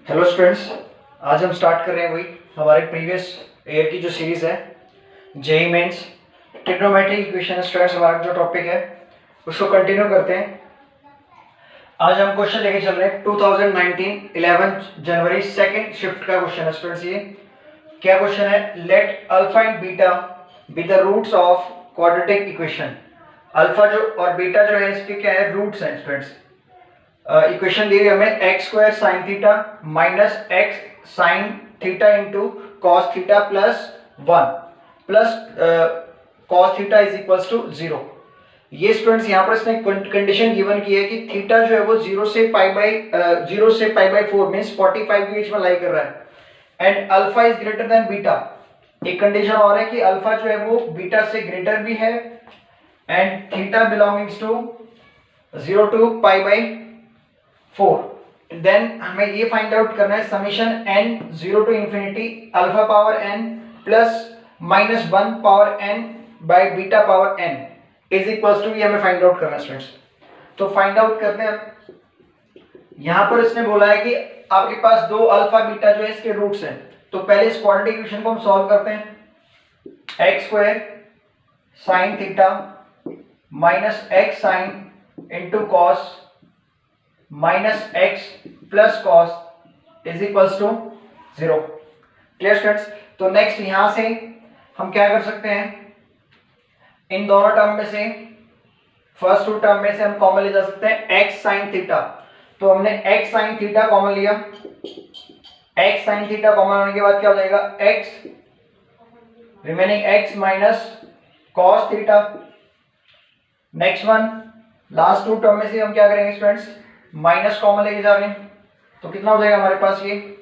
Hello students, आज हम start कर रहे हैं वही हमारे प्रीवियस ईयर की जो सीरीज है JEE Mains trigonometric equation. Students, हमारा जो टॉपिक है उसको कंटिन्यू करते हैं। आज हम क्वेश्चन लेके चल रहे हैं 2019 11 जनवरी सेकंड शिफ्ट का क्वेश्चन है। स्टूडेंट्स, ये क्या क्वेश्चन है? Let alpha and beta be the roots of quadratic equation. Alpha जो और बीटा जो है इसके क्या है? रूट्स हैं। स्टूडेंट्स, इक्वेशन दी हुई हमें X square sine theta minus X sine theta into cos theta plus one plus cos theta is equals to zero. ये स्टूडेंट्स यहाँ पर इसने कंडीशन गिवन की है कि थीटा जो है वो जीरो से पाई बाई फोर मीन्स 45 के बीच में लाई कर रहा है and alpha is greater then beta. एक कंडीशन और है कि अल्फा जो है वो बीटा से ग्रेटर भी है and theta belongings to zero to pi by four. Then हमें ये फाइंड आउट करना है summation n zero to infinity alpha power n plus minus one power n by beta power n is equals to, ये हमें find out करना है students. तो find out करते हैं। यहां पर इसने बोला है कि आपके पास दो अल्फा बीटा जो है इसके रूट्स हैं। तो पहले इस क्वाड्रेटिक इक्वेशन को हम सॉल्व करते हैं। X square sine theta minus X sine into cos minus X plus cos is equals to zero. Clear students? तो नेक्स्ट यहां से हम क्या कर सकते हैं? इन दोनों टर्म में से फर्स्ट टू टर्म में से हम कॉमन ले जा सकते हैं एक्स साइन थीटा। तो हमने एक्स साइन थीटा कॉमन लिया। एक्स साइन थीटा कॉमन होने के बाद क्या हो जाएगा? X remaining X minus cos theta. Next one, last two term में से हम क्या करेंगे स्टूडेंट्स? माइनस कॉमन लेके जा रहे हैं। तो कितना हो जाएगा हमारे पास? ये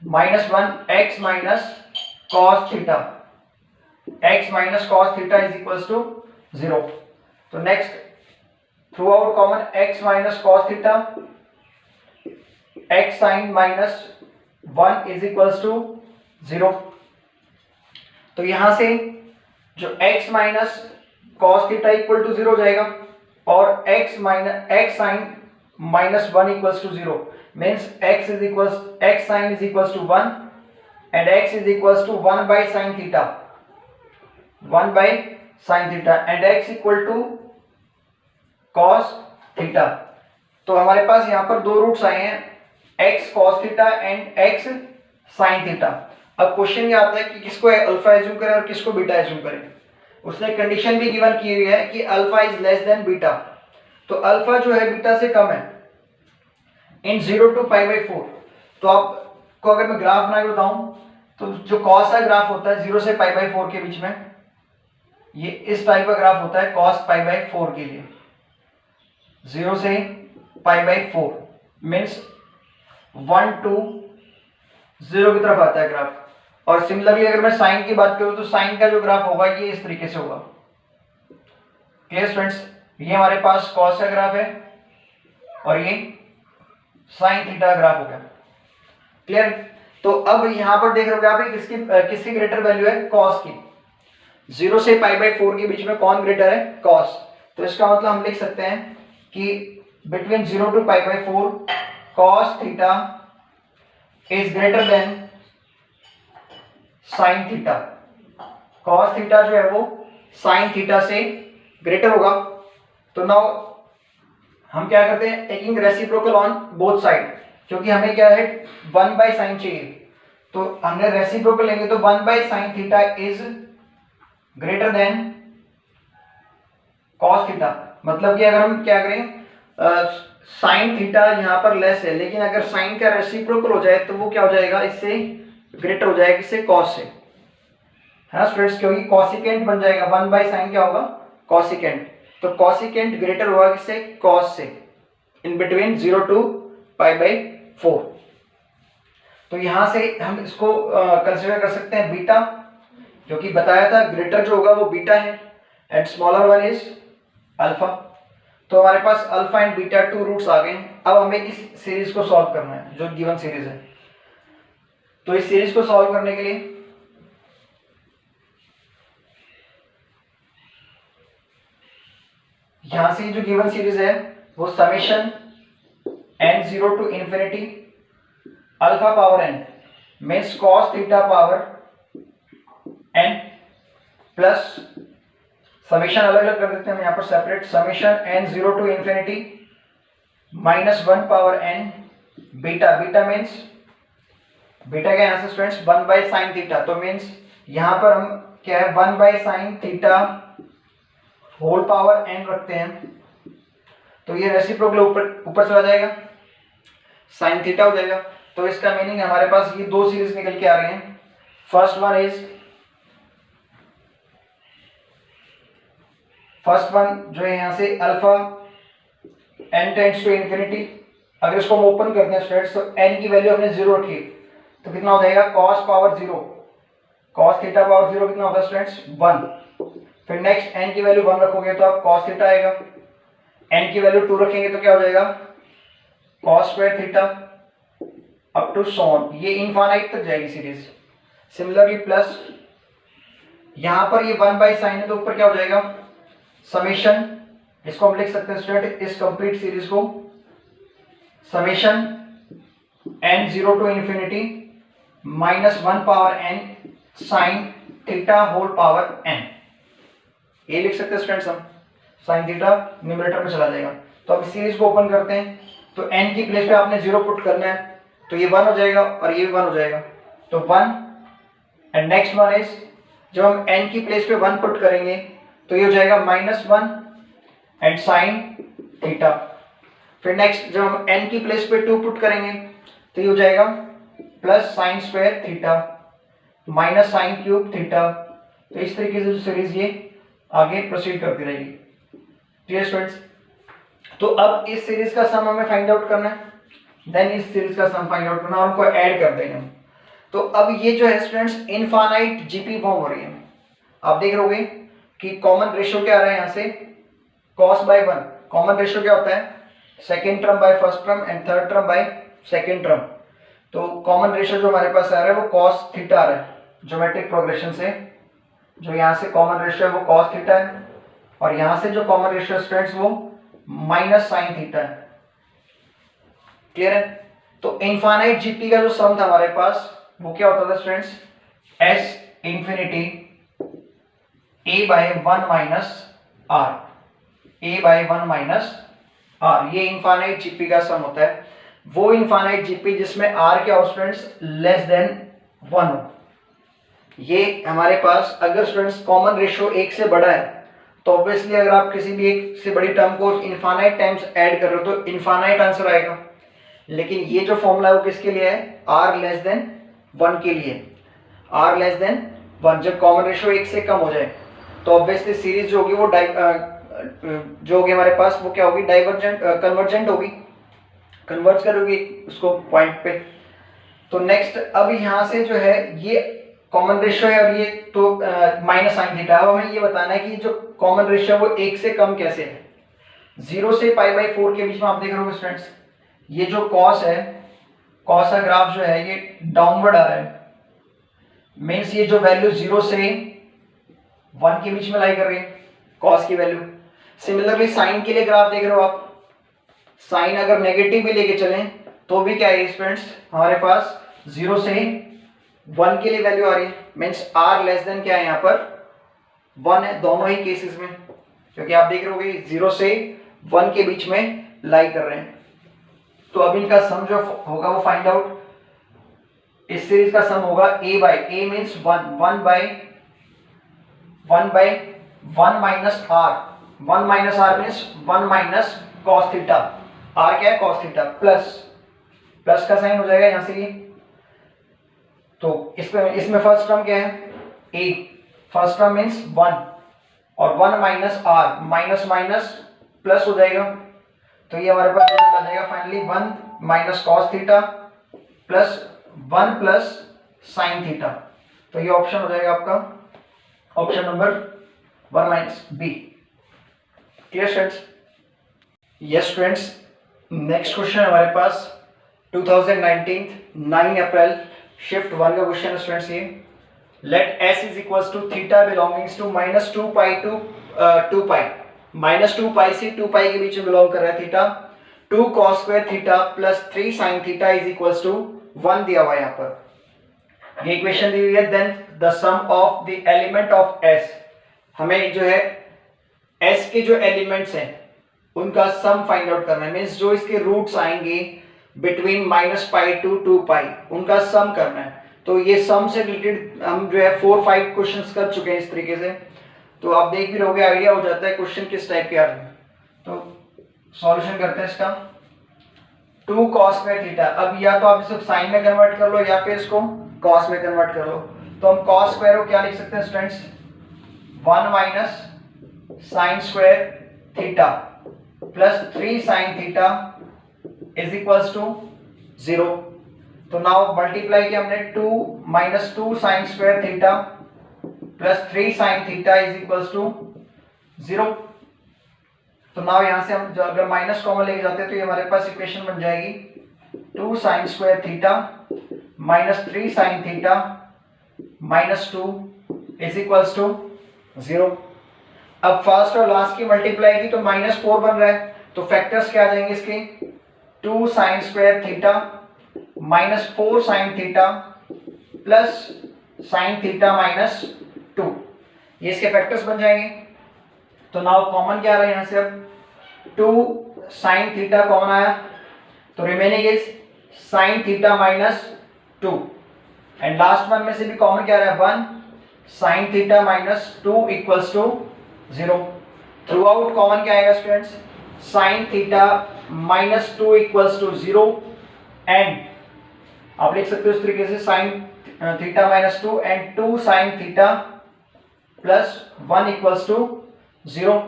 minus one x minus cos theta. X minus cos theta is equals to zero. तो next through out common x minus cos theta x sine minus one is equals to zero. तो यहां से जो x minus cos theta equal to zero हो जाएगा और x sine minus one equals to zero means x sine is equals to one and x is equals to one by sine theta and X equal to cos theta. तो हमारे पास यहाँ पर दो roots आए हैं, X cos theta and X sine theta. अब question ये आता है कि किसको अल्फा एज्यूम करें और किसको बीटा एज्यूम करें। उसने कंडीशन भी गिवन की हुई है कि alpha is less than beta. तो अल्फा जो है बीटा से कम है in zero to pi by four. तो आपको अगर मैं ग्राफ बना के बताऊं तो जो कॉस का ग्राफ होता है जीरो से पाई बाई फोर के बीच में, ये इस टाइप का ग्राफ होता है कॉस पाई बाई फोर के लिए। जीरो से पाई by four means one two zero की तरफ आता है ग्राफ। और सिमिलरली अगर मैं साइन की बात करूं तो साइन का जो ग्राफ होगा ये इस तरीके से होगा। Clear students? ये हमारे पास कॉस का ग्राफ है और ये साइन थीटा ग्राफ हो गया। क्लियर? तो अब यहां पर देख रहे हो आप किसकी ग्रेटर वैल्यू है? कॉस की। जीरो से पाई बाई फोर के बीच में कौन ग्रेटर है? कॉस। तो इसका मतलब हम लिख सकते हैं कि between zero to pi by four cos theta is greater than sine theta. Cos theta जो है वो साइन थीटा से ग्रेटर होगा। तो नाउ हम क्या करते हैं? Taking reciprocal on both side, क्योंकि हमें क्या है? वन बाई साइन चाहिए। तो हमने रेसिप्रोकल लेंगे तो one by sine theta is greater then cos theta. मतलब कि अगर हम क्या करें, साइन थीटा यहां पर लेस है, लेकिन अगर साइन का रेसिप्रोकल हो जाए तो वो क्या हो जाएगा? इससे ग्रेटर हो जाएगा, इससे कॉस से, है ना स्टूडेंट्स? क्योंकि कॉसिकेंट बन जाएगा, वन बाई साइन क्या होगा? कॉसिकेंट। तो कॉसिकेंट ग्रेटर होगा किससे? कॉस से, in between zero to pi by four. तो यहां से हम इसको कंसिडर कर सकते हैं बीटा, क्योंकि बताया था ग्रेटर जो होगा वो बीटा है and smaller one is alpha. तो हमारे पास alpha and beta two roots आ गए। अब हमें इस सीरीज को सॉल्व करना है जो गिवन सीरीज है। तो इस सीरीज को सॉल्व करने के लिए यहां से जो गिवन सीरीज है वो summation n0 to infinity alpha power n means cos theta power n plus summation अलग अलग कर देते हैं हम यहाँ पर separate, summation n zero to infinity minus one power n beta, beta means beta क्या यहाँ से स्टूडेंट्स 1 बाई साइन थीटा, तो मीन्स यहाँ पर हम क्या है 1 by sine theta whole power n रखते हैं, तो ये रेसिप्रोकल ऊपर चला जाएगा, साइन थीटा हो जाएगा। तो इसका मीनिंग हमारे पास ये दो सीरीज निकल के आ रही हैं। फर्स्ट वन जो है यहाँ से alpha n tends to infinity, अगर इसको हम ओपन करते हैं स्टूडेंट्स तो एन की वैल्यू हमने जीरो रखी, तो कितना हो जाएगा cos power zero, cos theta power zero कितना होता है स्टूडेंट्स 1। फिर नेक्स्ट एन की वैल्यू 1 रखोगे तो आप कॉस थीटा आएगा, एन की वैल्यू 2 रखेंगे तो क्या हो जाएगा cos square theta up to so on, ये इनफाइनाइट तक जाएगी सीरीज। सिमिलरली प्लस यहां पर ये 1 बाई साइन है तो ऊपर क्या हो जाएगा समेशन, इसको हम लिख सकते हैं स्टूडेंट इस कंप्लीट सीरीज को summation n zero to infinity minus one power n sine theta whole power n, ये लिख सकते हैं स्टूडेंट्स हम, साइन थीटा न्यूमरेटर में चला जाएगा। तो अब सीरीज को ओपन करते हैं, तो एन की प्लेस पे आपने जीरो पुट करना है, तो ये 1 हो जाएगा और ये भी 1 हो जाएगा, तो 1 एंड नेक्स्ट वन इज जब हम n की प्लेस पे 1 पुट करेंगे तो ये हो जाएगा -1 एंड साइन थीटा। फिर नेक्स्ट जब हम n की प्लेस पे 2 पुट करेंगे तो ये हो जाएगा plus sign square theta minus sine cube theta. तो इस तरीके से जो सीरीज ये आगे प्रोसीड करती रहेगी। Clear students? तो अब इस सीरीज का सम हमें फाइंड आउट करना है, देन इस सीरीज का सम फाइंड आउट करना और उनको ऐड कर देंगे हम। तो अब ये जो है स्टूडेंट्स इनफाइनाइट जीपी फॉर्म हो रही है। आप देख रहोगे कि कॉमन रेशियो क्या आ रहा है यहाँ से cos बाय 1, कॉमन रेशियो क्या होता है second term by first term and third term by second term. तो कॉमन रेशियो जो हमारे पास आ रहा है वो cos थीटा आ रहा है ज्योमेट्रिक प्रोग्रेशन से, जो यहाँ से कॉमन रेशियो है वो cos थीटा है और यहाँ से जो कॉमन रेशियो स्टूडेंट्स वो माइनस साइन थीटा है। क्लियर है? तो इनफाइनाइट जीपी का जो सम था हमारे पास वो क्या होता था students S infinity a by 1 minus r, a by 1 minus r, ये इनफाइनाइट जीपी का सम होता है। वो इनफाइनाइट जीपी जिसमें आर क्या हो स्टूडेंट्स लेस देन 1 हो। ये हमारे पास अगर स्टूडेंट्स कॉमन रेशियो 1 से बड़ा है तो ऑब्वियसली अगर आप किसी भी एक से बड़ी टर्म को इनफाइनाइट टाइम्स ऐड कर रहे हो तो इनफाइनाइट आंसर आएगा। लेकिन ये जो फॉर्मूला है वो किसके लिए है आर लेस देन 1 के लिए, आर लेस देन 1। जब कॉमन रेशियो 1 से कम हो जाए तो ऑब्वियसली सीरीज जो होगी वो जो होगी हमारे पास वो क्या होगी डाइवर्जेंट कन्वर्जेंट होगी, कन्वर्ज करोगी उसको पॉइंट पे। तो नेक्स्ट अब यहाँ से जो है ये कॉमन रेशियो है और ये तो माइनस साइन थीटा। अब हमें ये बताना है कि जो कॉमन रेशियो वो 1 से कम कैसे है। 0 से पाई बाई 4 के बीच में आप देख रहे हो स्टूडेंट्स ये जो कॉस है, कॉस का ग्राफ जो है ये डाउनवर्ड आ रहा है, मीन्स ये जो वैल्यू 0 से 1 के बीच में लाई कर रही है कॉस की वैल्यू। सिमिलरली साइन के लिए ग्राफ देख रहे हो आप, साइन अगर नेगेटिव भी लेके चलें तो भी क्या है स्टूडेंट्स हमारे पास 0 से 1 के लिए वैल्यू आ रही है, मीन्स आर लेस देन क्या है यहाँ पर 1 है दोनों ही केसेस में, क्योंकि आप देख रहे हो 0 से 1 के बीच में लाई कर रहे हैं। तो अब इनका सम जो होगा वो फाइंड आउट, इस सीरीज का सम होगा a by a means 1 by 1 minus r, 1 minus r means 1 minus cos theta, r क्या है कॉस थीटा, प्लस का साइन हो जाएगा यहाँ से ये। तो इसमें फर्स्ट टर्म क्या है a, फर्स्ट टर्म मीन्स 1 और 1 minus r, minus minus plus हो जाएगा, तो ये हमारे पास आ जाएगा finally 1 minus cos theta plus 1 plus sine theta. तो ये ऑप्शन हो जाएगा आपका option number 1 minus B. Clear students? Yes students, next question हमारे पास 2019 9 अप्रैल शिफ्ट 1 का क्वेश्चन है स्टूडेंट्स। ये let s is equals to theta belongings to -2 pi to 2 pi, -2 pi से 2 पाई के बीच में बिलोंग कर रहा है थीटा। 2 cos square theta plus 3 sin theta is equals to 1 दिया हुआ है यहाँ पर, ये इक्वेशन दी हुई है। Then the sum of the element of S, हमें जो है एस के जो एलिमेंट्स हैं उनका सम फाइंड आउट करना है, मीन्स जो इसके रूट्स आएंगे बिटवीन -पाई टू 2 पाई उनका सम करना है। तो ये सम से रिलेटेड हम जो है 4-5 क्वेश्चंस कर चुके हैं इस तरीके से, तो आप देख भी रहोगे, आइडिया हो जाता है क्वेश्चन किस टाइप के आ रहे हैं। तो सॉल्यूशन करते हैं इसका। 2 cos स्क्वायर थीटा, अब या तो आप इसे साइन में कन्वर्ट कर लो या फिर इसको cos में कन्वर्ट कर लो। तो हम cos स्क्वायर को क्या लिख सकते हैं students, 1 minus sine square theta plus 3 sin theta is equals to 0। तो नाउ मल्टीप्लाई किया हमने 2 minus 2 sin square theta plus 3 sin theta is equals to 0। तो नाउ यहां से हम अगर माइनस कॉमन लेके जाते हैं तो ये हमारे पास इक्वेशन बन जाएगी 2 sin square theta minus 3 sin theta minus 2 is equals to 0। अब फर्स्ट और लास्ट की मल्टीप्लाई की तो -4 बन रहा है, तो फैक्टर्स क्या आ जाएंगे इसके, 2 sin square theta minus 4 sin theta plus sin theta minus 2, ये इसके फैक्टर्स बन जाएंगे। तो नाउ कॉमन क्या आ रहा है यहां से, अब 2 sin थीटा कॉमन आया, तो remaining is sin theta minus 2, and last one में से भी कॉमन क्या आ रहा है, 1 sin theta minus 2 equals to 0। Through out common क्या आएगा students, sin theta minus 2 equals to 0, and आप लिख सकते हो इस तरीके से sin theta minus 2 and 2 sin theta plus 1 equals to 0।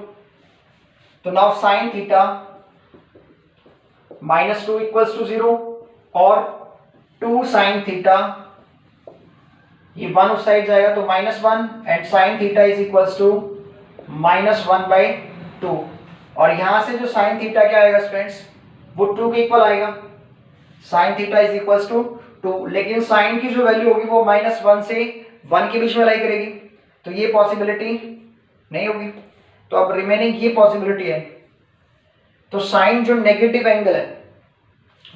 तो now sin theta minus 2 equals to 0 और 2 sin थीटा, ये 1 उस साइड जाएगा तो -1, and sin theta is equals to -1/2, और यहां से जो sin थीटा क्या आएगा स्टूडेंट्स, वो 2 के इक्वल आएगा, sin theta is equals to 2, लेकिन sin की जो वैल्यू होगी वो -1 से 1 के बीच में लाई करेगी, तो ये पॉसिबिलिटी नहीं होगी। तो अब रिमेनिंग ये पॉसिबिलिटी है, तो sin जो नेगेटिव एंगल है,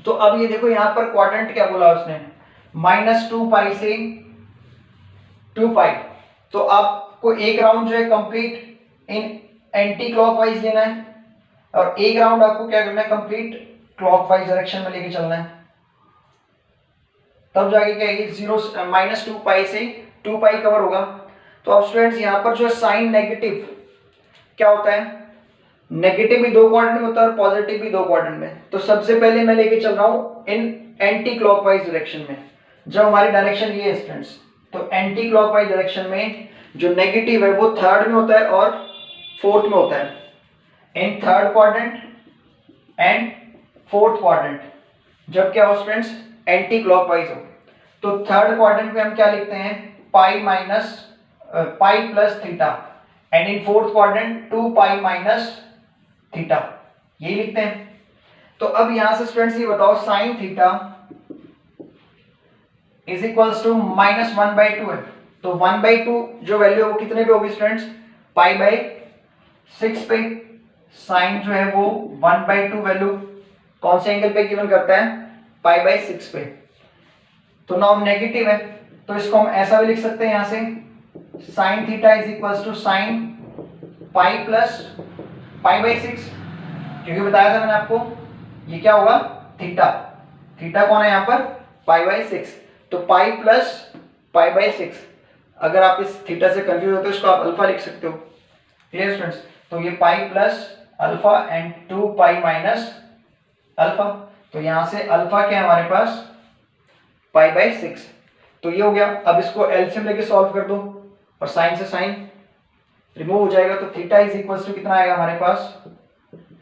तो अब ये देखो यहां पर क्वाड्रेंट क्या बोला उसने, -2 पाई से 2 पाई, तो आपको एक राउंड जो है कंप्लीट इन एंटी क्लॉकवाइज लेना है और एक राउंड आपको क्या करना है, कंप्लीट क्लॉकवाइज डायरेक्शन में लेके चलना है, तब जाके क्या है, 2 पाई से 2 पाई कवर होगा। तो अब स्टूडेंट्स यहाँ पर जो है साइन नेगेटिव क्या होता है, नेगेटिव भी 2 क्वाड्रेंट में होता है और पॉजिटिव भी 2 क्वाड्रेंट में। तो सबसे पहले मैं लेके चल रहा हूँ इन एंटी क्लॉकवाइज डायरेक्शन में, जब हमारी डायरेक्शन ये है स्टूडेंट्स, तो एंटी क्लॉकवाइज डायरेक्शन में जो नेगेटिव है वो थर्ड में होता है और फोर्थ में होता है, in third quadrant and fourth quadrant, जब क्या हो स्टूडेंट्स, एंटी क्लॉकवाइज हो। तो थर्ड क्वाड्रेंट में हम क्या लिखते हैं, pi plus theta, and in fourth quadrant 2 pi minus theta, यही लिखते हैं। तो अब यहां से स्टूडेंट्स ये बताओ, sine theta is equals to -1/2 है, तो 1/2 जो वैल्यू है वो कितने पे होगी स्टूडेंट्स, π/6 पे। साइन जो है वो 1/2 वैल्यू कौन से एंगल पे गिवन करता है, π/6 पे। तो नाउ नेगेटिव है, तो इसको हम ऐसा भी लिख सकते हैं यहां से, sine theta is equals to sine pi plus π/6, क्योंकि बताया था मैंने आपको ये क्या होगा, थीटा, थीटा कौन है यहाँ पर, π/6, तो पाई प्लस π/6। अगर आप इस थीटा से कंफ्यूज होते हो इसको आप अल्फा लिख सकते हो, क्लियर स्टूडेंट्स। तो ये पाई plus alpha and 2 pi minus alpha, तो यहां से अल्फा क्या है हमारे पास, π/6। तो ये हो गया। अब इसको एलसीएम लेके सॉल्व कर दो और साइन से साइन रिमूव हो जाएगा, तो थीटा इज इक्वल्स टू कितना आएगा हमारे पास,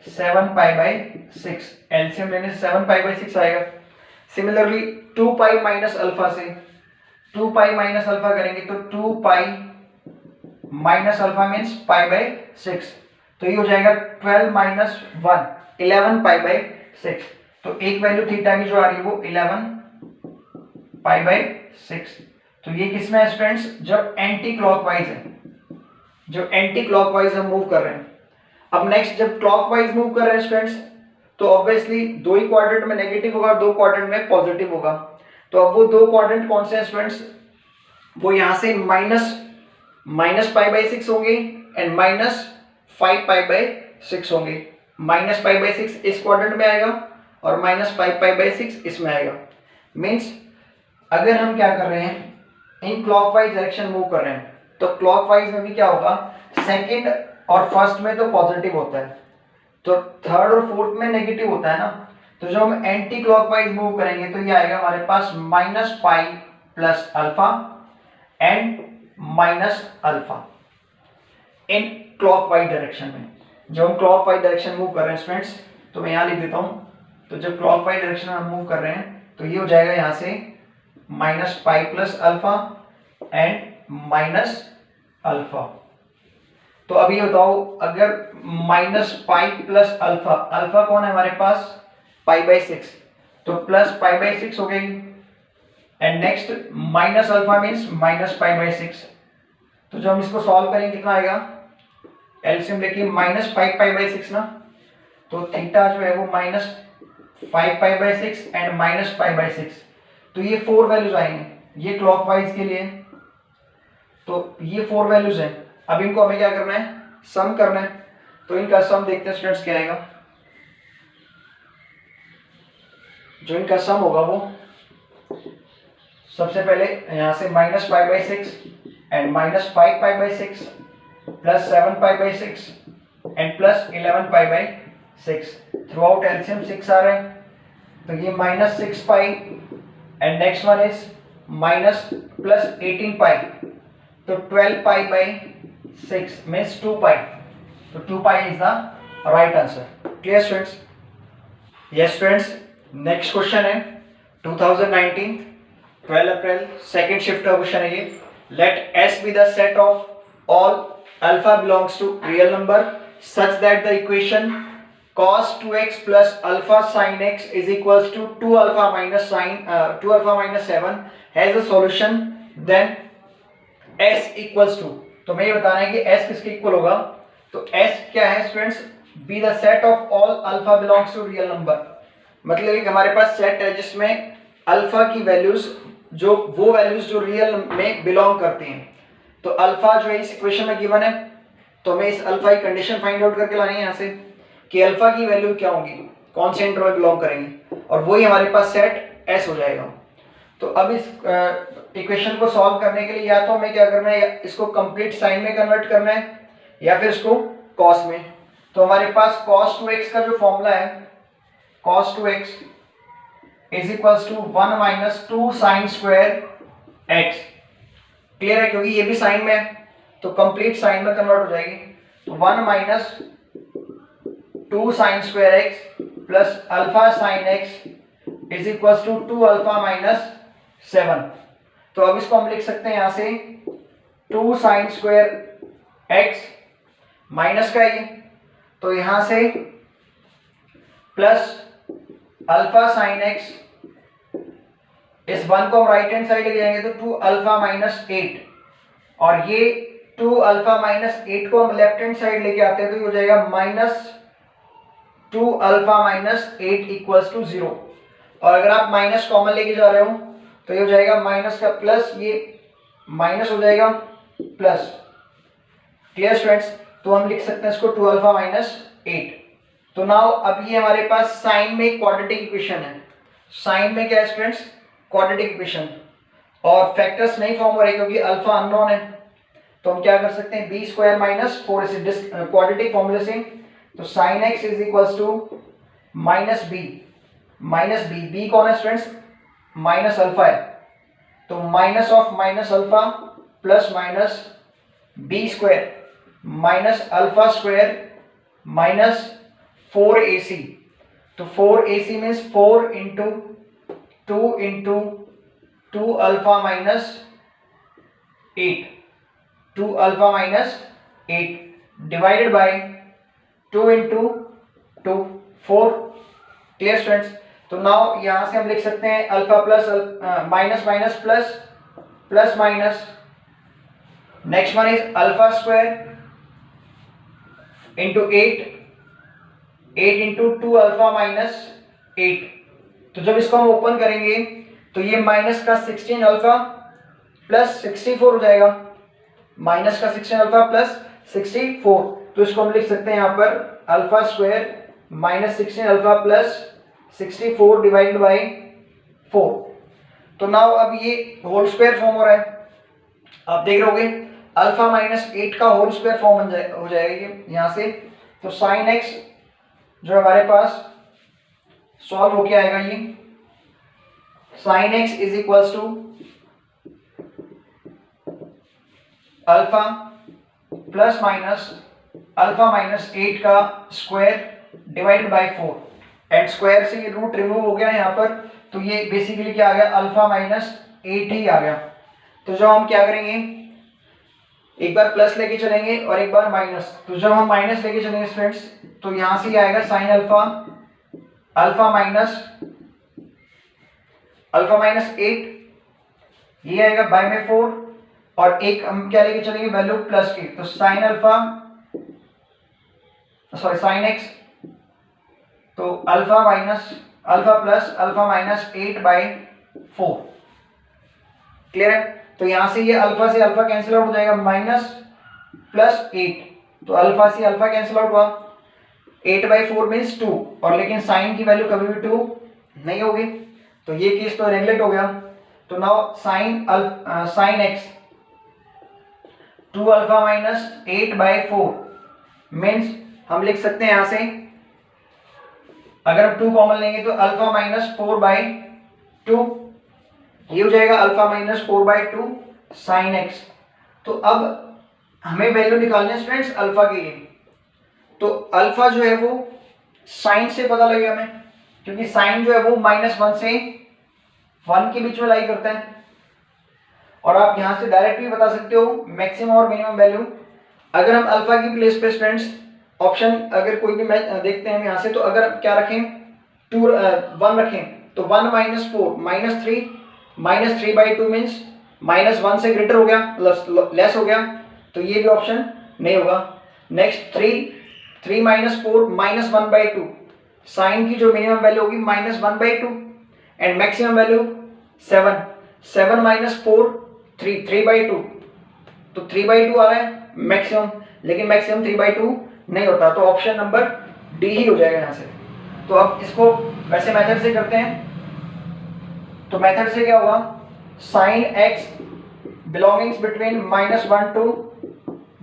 7π/6, एलसीएम लेने से 7π/6 आएगा। सिमिलरली 2 पाई माइनस अल्फा से 2 पाई माइनस अल्फा करेंगे तो 2 पाई माइनस अल्फा मीन्स π/6, तो ये हो जाएगा 12 - 1 11π/6। तो एक वैल्यू थीटा की जो आ रही है वो 11π/6। तो ये किसमें है स्टूडेंट्स, जब एंटी क्लॉकवाइज है, जो एंटी क्लॉकवाइज हम मूव कर रहे हैं। अब नेक्स्ट जब क्लॉकवाइज मूव कर रहे हैं स्टूडेंट्स, तो ऑब्वियसली दो ही क्वाड्रेंट में नेगेटिव होगा और दो क्वाड्रेंट में पॉजिटिव होगा। तो अब वो दो क्वाड्रेंट कौन से हैं स्टूडेंट्स, वो यहाँ से माइनस पाई बाई 6 होंगे एंड माइनस 5 पाई बाई 6 होंगे। माइनस पाई बाई 6 इस क्वाड्रेंट में आएगा और माइनस 5 पाई बाई 6 इसमें आएगा। मीन्स अगर हम क्या कर रहे हैं, इन क्लॉकवाइज डायरेक्शन मूव कर रहे हैं, तो क्लॉकवाइज में भी क्या होगा, सेकंड और फर्स्ट में तो पॉजिटिव होता है, तो थर्ड और फोर्थ में नेगेटिव होता है ना। तो जब हम एंटी क्लॉकवाइज मूव करेंगे तो ये आएगा हमारे पास minus pi plus alpha and minus alpha in clockwise direction में। जब हम क्लॉकवाइज डायरेक्शन मूव कर रहे हैं स्टूडेंट्स, तो मैं यहाँ लिख देता हूँ, तो जब क्लॉकवाइज डायरेक्शन में हम मूव कर रहे हैं तो ये हो जाएगा यहाँ से minus pi plus alpha and minus alpha. तो अभी बताओ, अगर minus pi plus alpha, alpha कौन है हमारे पास, पाई बाई 6, तो प्लस पाई बाई 6 हो गई and next minus alpha means minus pi by 6। तो जब हम इसको सॉल्व करेंगे कितना आएगा, एलसीएम लेके माइनस 5 पाई बाई 6 ना, तो थीटा जो है वो minus 5 pi by 6 and minus pi by 6। तो ये 4 वैल्यूज आएंगे, ये क्लॉकवाइज के लिए, तो ये 4 वैल्यूज हैं। अब इनको हमें क्या करना है, सम करना है। तो इनका सम देखते हैं स्टूडेंट्स क्या आएगा। जो इनका सम होगा वो सबसे पहले यहां से minus pi by 6 and minus 5 pi by 6 plus 7 pi by 6 and plus 11 pi by 6। Through out LCM 6 आ रहे हैं, तो ये minus 6 pi and next one is minus plus 18 पाई, तो 12 पाई बाई 6 मीन्स 2 पाई। तो 2 pi is the right answer. Clear students? Yes students, next question है 2019 12 April second shift का question है ये। Let S be the set of all alpha belongs to real number such that the equation cos 2x plus alpha sin x is equals to 2 alpha minus 7 has a solution, then s equals to। तो मैं ये बताना है कि s किसके equal होगा। तो s क्या है students, be the set of all alpha belongs to real number. मतलब कि हमारे पास सेट है जिसमें अल्फा की वैल्यूज जो वो वैल्यूज जो रियल में बिलोंग करती हैं। तो अल्फा जो है इस इक्वेशन में गिवन है, तो हमें इस अल्फा की कंडीशन फाइंड आउट करके लानी है यहाँ से कि अल्फा की वैल्यू क्या होगी, कौन से इंटरवल बिलोंग करेंगे, और वही हमारे पास सेट S हो जाएगा। तो अब इस इक्वेशन को सॉल्व करने के लिए या तो हमें क्या करना है, इसको कंप्लीट साइन में कन्वर्ट करना है या फिर इसको कॉस में। तो हमारे पास cos 2x का जो फॉर्मूला है, cos 2x is equals to 1 minus 2 sine square x। Clear है, क्योंकि ये भी साइन में है तो कंप्लीट साइन में कन्वर्ट हो जाएगी। तो 1 minus 2 sine square x plus alpha sine x is equals to 2 alpha minus 7। तो अब इसको हम लिख सकते हैं यहां से 2 साइन स्क्वायर एक्स माइनस का ये, तो यहां से प्लस अल्फा साइन एक्स, इस 1 को हम राइट हैंड साइड ले जाएंगे तो 2 अल्फा माइनस 8, और ये 2 अल्फा माइनस 8 को हम लेफ्ट हैंड साइड लेके आते हैं तो ये हो जाएगा minus 2 alpha minus 8 equals to 0। और अगर आप माइनस कॉमन लेके जा रहे हो तो ये हो जाएगा माइनस का प्लस, ये माइनस हो जाएगा प्लस। Clear students? तो हम लिख सकते हैं इसको 2 अल्फा माइनस 8। तो नाउ अब ये हमारे पास साइन में क्वाड्रेटिक इक्वेशन है। साइन में क्या है स्टूडेंट्स, क्वाड्रेटिक इक्वेशन, और फैक्टर्स नहीं फॉर्म हो रहे क्योंकि अल्फा अननोन है। तो हम क्या कर सकते हैं, बी स्क्वायर माइनस 4 क्वाड्रेटिक फॉर्मूले से। तो sine x is equals to minus b, b कौन है स्टूडेंट्स, माइनस अल्फा है, तो minus of minus alpha plus minus b square minus alpha square minus 4ac। तो 4ac means 4 into 2 alpha minus 8, 2 alpha minus 8 divided by 2 into 2 4। Clear students? तो now यहां से हम लिख सकते हैं alpha plus minus minus plus plus minus, next one is alpha square into 8 8 into 2 alpha minus 8। तो जब इसको हम ओपन करेंगे तो ये माइनस का 16 अल्फा प्लस 64 हो जाएगा, माइनस का 16 अल्फा प्लस 64। तो इसको हम लिख सकते हैं यहाँ पर alpha square minus 16 alpha plus 64 divided by 4। तो नाउ अब ये होल स्क्वायर फॉर्म हो रहा है, आप देख रहे होगे अल्फा माइनस 8 का होल स्क्वायर फॉर्म हो जाएगा ये यहाँ से। तो साइन एक्स जो हमारे पास सॉल्व होके आएगा, ये sine x is equals to alpha plus minus alpha minus 8 का square divide by 4, and square से ये रूट रिमूव हो गया यहाँ पर, तो ये बेसिकली क्या आ गया अल्फा माइनस 8 ही आ गया। तो जब हम क्या करेंगे, एक बार प्लस लेके चलेंगे और एक बार माइनस, तो जब हम माइनस लेके चलेंगे स्टूडेंट्स तो यहां से आएगा साइन अल्फा अल्फा माइनस 8, ये आएगा बाय में 4, और एक हम क्या लेके चलेंगे वैल्यू प्लस की, तो साइन एक्स तो alpha plus alpha minus 8 by 4। Clear है? तो यहां से ये अल्फा से अल्फा कैंसिल आउट हो जाएगा, माइनस प्लस 8, तो अल्फा से अल्फा कैंसिल आउट हुआ, 8 बाई 4 मीन्स 2, और लेकिन साइन की वैल्यू कभी भी 2 नहीं होगी, तो ये केस तो नेगलेक्ट हो गया। तो now sine x 2 alpha minus 8 by 4 means हम लिख सकते हैं यहां से, अगर हम 2 कॉमन लेंगे तो अल्फा माइनस 4 बाई 2, ये हो जाएगा alpha minus 4 by 2 sine x. तो अब हमें वैल्यू निकालनी है स्टूडेंट्स अल्फा के लिए, तो अल्फा जो है वो साइन से पता लगेगा हमें, क्योंकि साइन जो है वो -1 से 1 के बीच में लाई करता है, और आप यहां से डायरेक्ट भी बता सकते हो मैक्सिमम और मिनिमम वैल्यू। अगर हम अल्फा की प्लेस पे स्टूडेंट्स ऑप्शन अगर कोई भी देखते हैं यहाँ से, तो अगर क्या रखें 1 रखें तो 1 माइनस 4 माइनस 3 बाई 2 मीन्स -1 से ग्रेटर हो गया, लेस हो गया, तो ये भी ऑप्शन नहीं होगा। नेक्स्ट 3 माइनस 4 -1 बाई 2, साइन की जो मिनिमम वैल्यू होगी -1 by 2, and maximum value 7 minus 4 3 by 2, तो 3 बाई 2 आ रहा है मैक्सिमम, लेकिन मैक्सिमम 3 बाई 2 नहीं होता, तो ऑप्शन नंबर डी ही हो जाएगा यहाँ से। तो अब इसको वैसे मेथड से करते हैं, तो मेथड से क्या होगा, sine x belongings between -1 to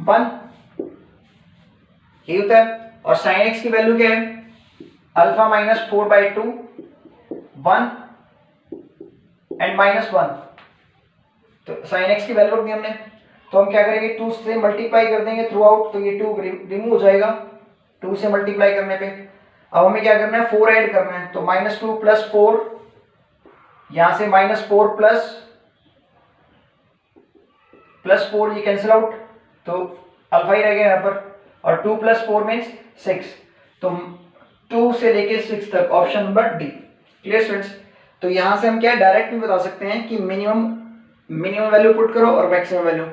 1 ये होता है, और साइन एक्स की वैल्यू क्या है अल्फा माइनस 4 बाई 2 1 एंड -1, तो साइन एक्स की वैल्यू रख दी हमने, तो हम क्या करेंगे 2 से मल्टीप्लाई कर देंगे थ्रू आउट, तो ये 2 रिमूव हो जाएगा 2 से मल्टीप्लाई करने पे। अब हमें क्या करना है 4 ऐड करना है, तो -2 प्लस 4, यहां से -4 प्लस 4 ये कैंसिल आउट, तो अल्फा ही रह गया यहाँ पर, और 2 प्लस 4 मीन्स 6, तो 2 से लेके 6 तक option number D. Clear students? तो यहां से हम क्या डायरेक्ट भी बता सकते हैं कि मिनिमम वैल्यू पुट करो और मैक्सिमम वैल्यू,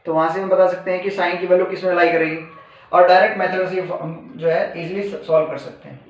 तो वहां से हम बता सकते हैं कि साइन की वैल्यू किस में लाई करेगी, और डायरेक्ट मेथड से हम जो है इजीली सॉल्व कर सकते हैं।